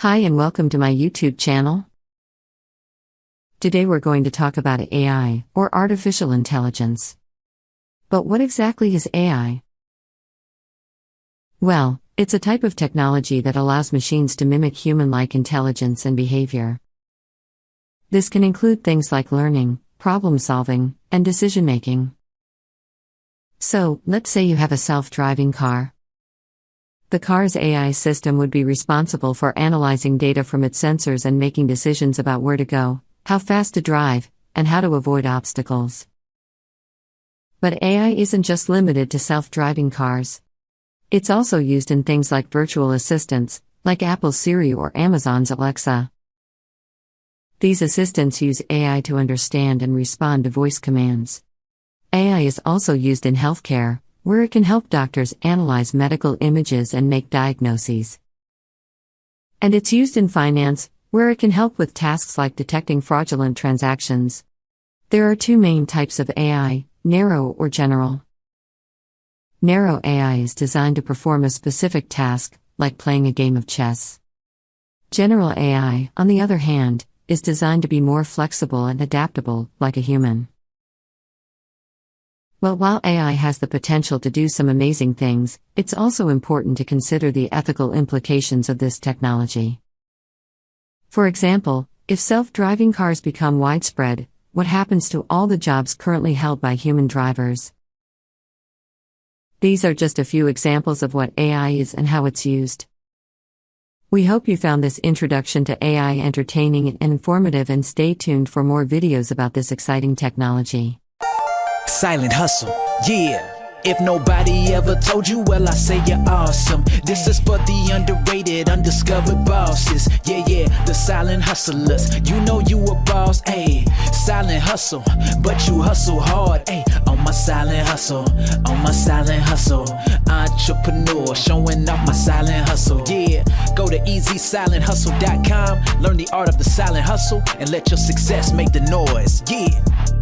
Hi and welcome to my YouTube channel. Today we're going to talk about AI, or artificial intelligence. But what exactly is AI? Well, it's a type of technology that allows machines to mimic human-like intelligence and behavior. This can include things like learning, problem-solving, and decision-making. So, let's say you have a self-driving car. The car's AI system would be responsible for analyzing data from its sensors and making decisions about where to go, how fast to drive, and how to avoid obstacles. But AI isn't just limited to self-driving cars. It's also used in things like virtual assistants, like Apple's Siri or Amazon's Alexa. These assistants use AI to understand and respond to voice commands. AI is also used in healthcare, where it can help doctors analyze medical images and make diagnoses. And it's used in finance, where it can help with tasks like detecting fraudulent transactions. There are two main types of AI, narrow or general. Narrow AI is designed to perform a specific task, like playing a game of chess. General AI, on the other hand, is designed to be more flexible and adaptable, like a human. Well, while AI has the potential to do some amazing things, it's also important to consider the ethical implications of this technology. For example, if self-driving cars become widespread, what happens to all the jobs currently held by human drivers? These are just a few examples of what AI is and how it's used. We hope you found this introduction to AI entertaining and informative, and stay tuned for more videos about this exciting technology. Silent hustle, yeah. If nobody ever told you, well, I say you're awesome. This is for the underrated, undiscovered bosses. Yeah, the silent hustlers. You know you a boss, ayy. Silent hustle, but you hustle hard, ayy. On my silent hustle, on my silent hustle. Entrepreneur, showing off my silent hustle, yeah. Go to easysilenthustle.com, learn the art of the silent hustle, and let your success make the noise, yeah.